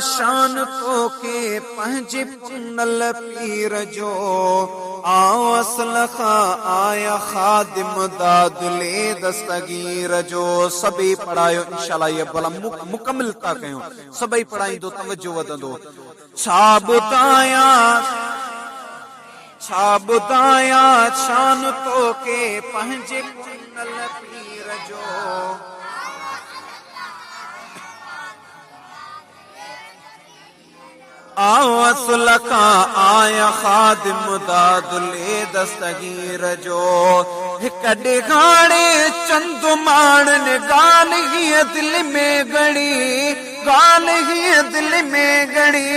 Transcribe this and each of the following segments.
शान तो के पंहिंजे पुनल पीर जो आऊं असल खां आया खादिम दादुले दस्तगीर जो। सभई पढ़ायो इंशाल्लाह ये भला मुकमिल था कयूं सभई पढ़ाईंदो तवज्जो वधंदो। छा ॿुधायां शान तो के पंहिंजे पुनल पीर जो आऊं असल खां आया खादिम दादुले दस्तगीर जो। हिक ॾेगाणे चंद माणन ॻाल्हि हीअ दिल में गणी ॻाल्हि हीअ दिल में गणी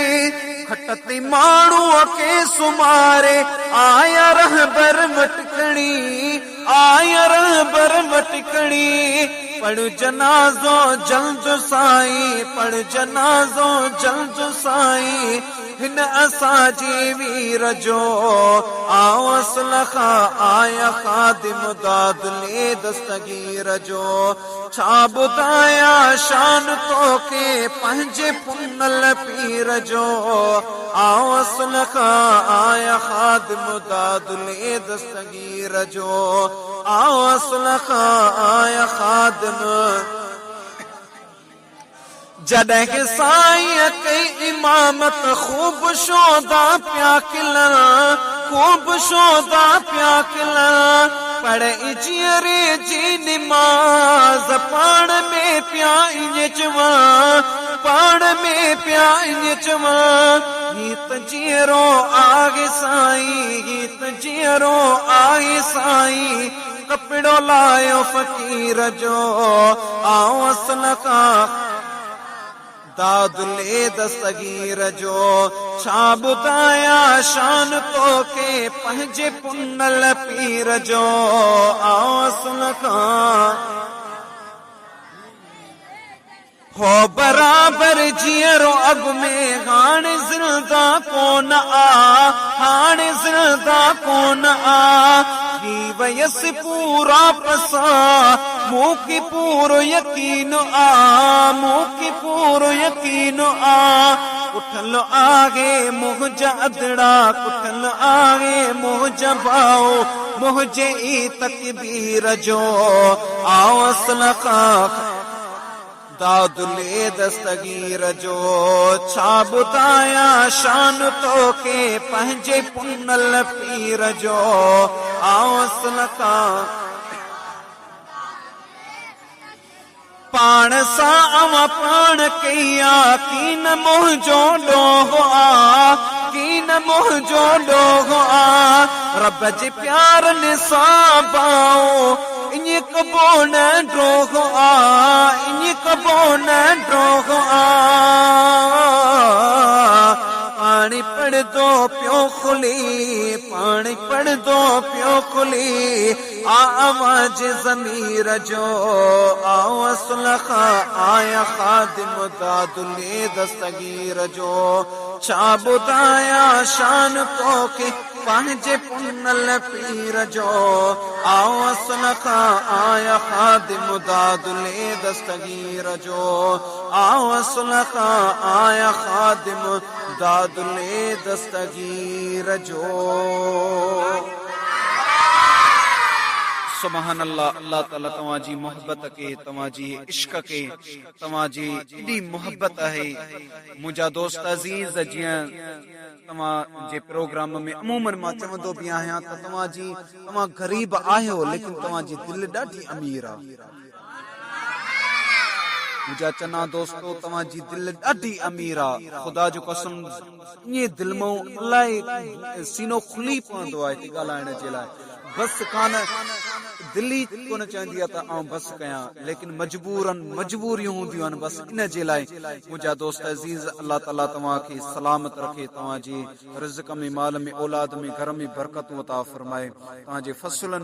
खटती माण्हूअ खे सुमारे आया रहबर मटकणी आया रहबर मटकणी पढ़ जनाज़ो जल्द साईं पढ़ जनाज़ो जल्द साईं हिन असांजे वीर जो आऊं असल खां आया खादिम दादुले दस्तगीर जो। छा ॿुधायां शान तो के पंहिंजे पुनल पीर जो आऊं असल खां आया खादिम दादुले दस्तगीर जो आऊं असल खां आया खादिम जॾहिं साईं कई इमामत खूब शोदा पिया खिलन खूब शोदा पिया खिलन पढ़े जियरे जी निमाज़ पाण में पिया ईअं चवां पाण में पिया ईअं चवां गीत जीअरो आहे साईं गीत जीअरो आहे साईं कपिड़ो लायो फ़कीर जो आऊं असल खां दादुले दस्तगीर जो। छा ॿुधायां शान तो के पंहिंजे पुनल पीर जो आऊं असल खां हो बराबर जीअरो अॻ में हाणे ज़िंदा कोन आ हाणे ज़िंदा कोन आ थी वयसि पूरा पसा मूंखे पूरो यकीन आ मूंखे पूरो यकीन आ उठल आहे मुंहिंजा अदड़ा उठल आहे मुंहिंजा भाउ मुंहिंजे ई तकबीर जो आऊं असल खां दादुले दस्तगीर जो। छा ॿुधायां शान तो के पंहिंजे पुनल पीर जो आऊं असल खां पाण सां अवां पाण कया कीन मुंहिंजो ॾोहो आ कीन मुंहिंजो ॾोहो आ रब जे प्यार निसाबाओ इन्हीं कबो न ड्रोहो आ इन्हीं कबो न ड्रोहो आ पानी पढ़ दो प्यो खुली पानी पढ़ दो प्यो खुली आवाज ज़मीर जो आऊं असल खां आया खादिम दादुले दस्तगीर जो। छा ॿुधायां शान तो के पंहिंजे पुनल पीर जो आऊं असल खां आया खादिम दादुले दस्तगीर जो आऊं असल खां आया खादिम दादुले दस्तगीर जो। सुभान अल्लाह अल्लाह ताला तव्हांजी मोहब्बत के तव्हांजी इश्क के तव्हांजी एॾी मोहब्बत आहे मुंहिंजा दोस्त अज़ीज़ जीअं तव्हांजे प्रोग्राम में अमूमन मां चवंदो बि आहियां त तव्हां ग़रीब आहियो लेकिन तव्हांजी दिलि ॾाढी अमीर आहे मुंहिंजा चना दोस्तो तव्हांजी दिलि ॾाढी अमीर आहे ख़ुदा जो कसम ईअं दिलि मां अलाए सीनो खुली पवंदो आहे हिते ॻाल्हाइण जे लाइ बस कान दिल्ली कोन चवंदी आहे त आउं बस कयां लेकिन मजबूरियूं हूंदियूं आहिनि बस इन जे लाइ मुंहिंजा दोस्त अज़ीज़ अल्लाह ताला तव्हांखे सलामत रखे तव्हांजे रिज़्क़ में माल में औलाद में घर में बरकतूं अता फरमाए तव्हांजे फसलनि